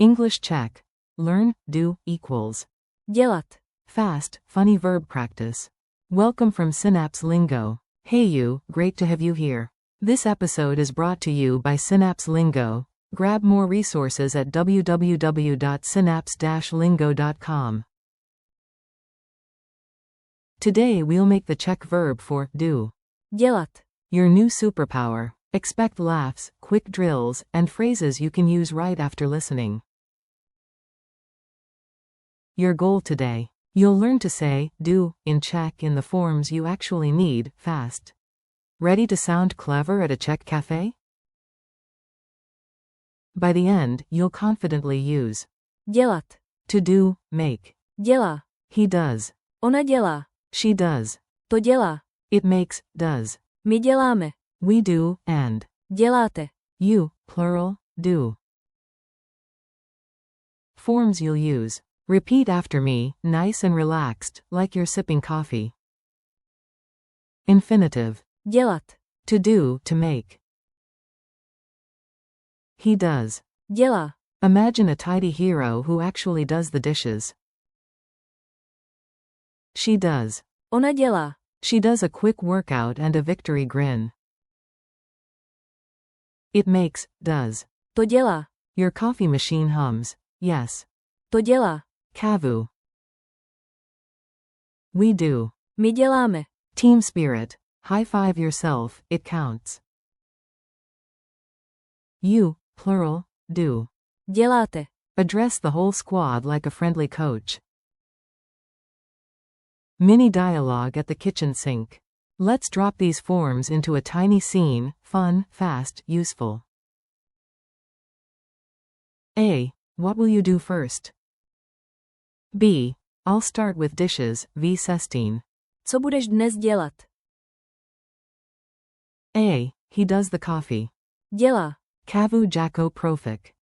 English check. Learn, do, equals. dělat, Fast, funny verb practice. Welcome from Synapse Lingo. Hey you, great to have you here. This episode is brought to you by Synapse Lingo. Grab more resources at www.synapse-lingo.com. Today we'll make the Czech verb for do. dělat, Your new superpower. Expect laughs, quick drills, and phrases you can use right after listening. Your goal today. You'll learn to say do in Czech in the forms you actually need, fast. Ready to sound clever at a Czech cafe? By the end, you'll confidently use dělat, to do, make. dělá, He does. ona dělá, She does. to dělá, It makes, does. my děláme, We do, and. děláte, You, plural, do. Forms you'll use. Repeat after me, nice and relaxed, like you're sipping coffee. Infinitive. dělat, To do, to make. He does. dělá, Imagine a tidy hero who actually does the dishes. She does. ona dělá, She does a quick workout and a victory grin. It makes, does. to dělá, Your coffee machine hums. Yes. to dělá, Ch.5. We do. my děláme, Team spirit. High five yourself, it counts. You, plural, do. děláte, Address the whole squad like a friendly coach. Mini dialogue at the kitchen sink. Let's drop these forms into a tiny scene, fun, fast, useful. A. What will you do first? B. I'll start with dishes, v cestine. co budeš dnes dělat, A. He does the coffee. dělá, Cavu Jacko Profik.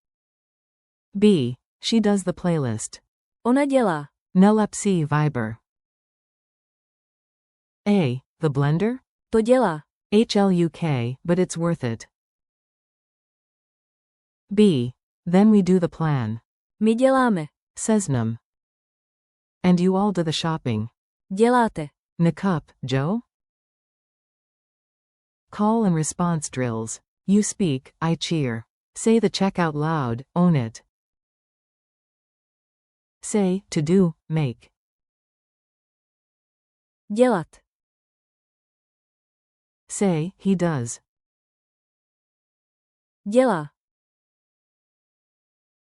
B. She does the playlist. ona dělá, Nelepsi Viber. A. The blender? to dělá, HLUK, but it's worth it. B. Then we do the plan. my děláme, Seznam. And you all do the shopping. děláte, Nakup, Joe? Call and response drills. You speak, I cheer. Say the check out loud, own it. Say, to do, make. dělat, Say, he does. dělá,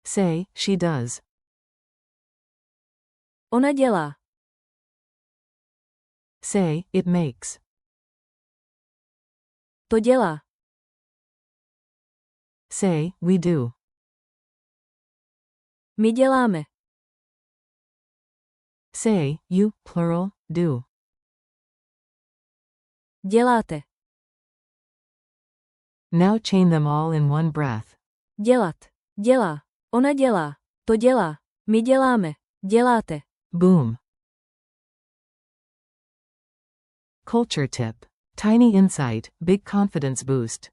Say, she does. ona dělá, Say, it makes. to dělá, Say, we do. my děláme, Say, you, plural, do. děláte, Now chain them all in one breath. dělat, dělá, ona dělá, to dělá, my děláme, děláte. Boom. Culture tip. Tiny insight, big confidence boost.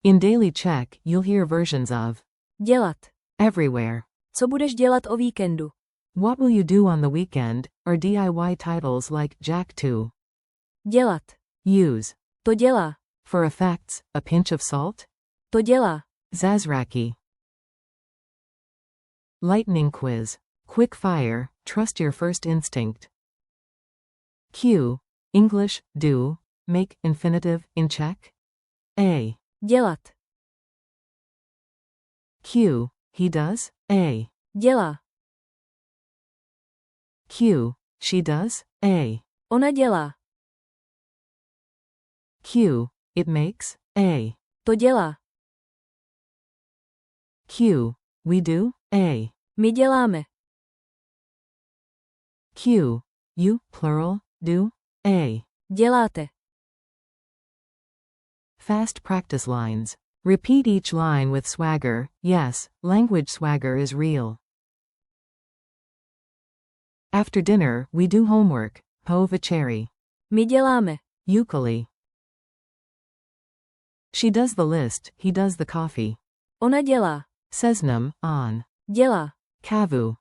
In Daily Czech, you'll hear versions of dělat, everywhere. co budeš dělat o víkendu, What will you do on the weekend, or DIY titles like Jack 2. dělat, Use. to dělá, For effects, a pinch of salt? to dělá, Zazraki. Lightning quiz. Quick fire, trust your first instinct. Q. English, do, make, infinitive, in Czech? A. dělat, Q. He does? A. dělá, Q. She does? A. ona dělá, Q. It makes? A. to dělá, Q. We do? A. my děláme, Q. You, plural, do? A. děláte, Fast practice lines. Repeat each line with swagger. Yes, language swagger is real. After dinner, we do homework. Po večeri. my děláme, Ukoli. She does the list, he does the coffee. ona dělá, Seznam, on. Dělá. Kavu.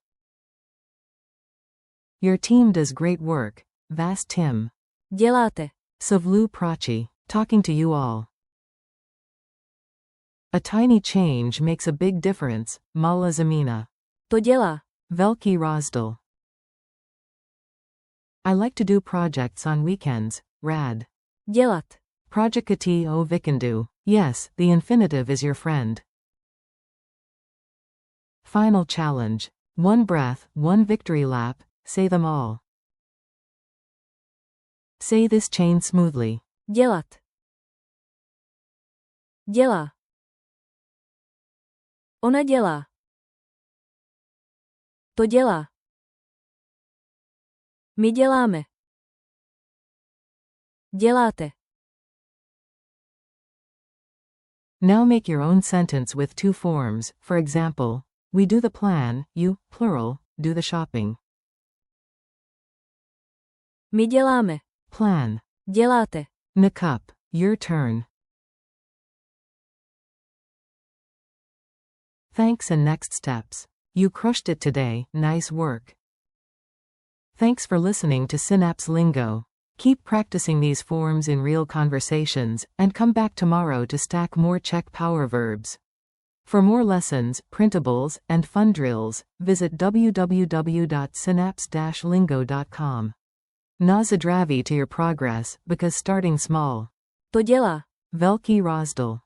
Your team does great work. Vás Tim. Děláte. Savlu prachi. Talking to you all. A tiny change makes a big difference. Mala zamina. To dělá. Velký rozdíl. I like to do projects on weekends. Rad. Dělat. Projekati o vikendu. Yes, the infinitive is your friend. Final challenge. One breath, one victory lap. Say them all. Say this chain smoothly. Dělat. Dělá. Ona dělá. To dělá. My děláme. Děláte. Now make your own sentence with two forms. For example, we do the plan, you, plural, do the shopping. My děláme. Plan. Děláte. Nakup. Your turn. Thanks and next steps. You crushed it today, nice work. Thanks for listening to Synapse Lingo. Keep practicing these forms in real conversations, and come back tomorrow to stack more Ch.5 verbs. For more lessons, printables, and fun drills, visit www.synapse-lingo.com. Na zdraví to your progress, because starting small. To dělá. Velký rozdíl.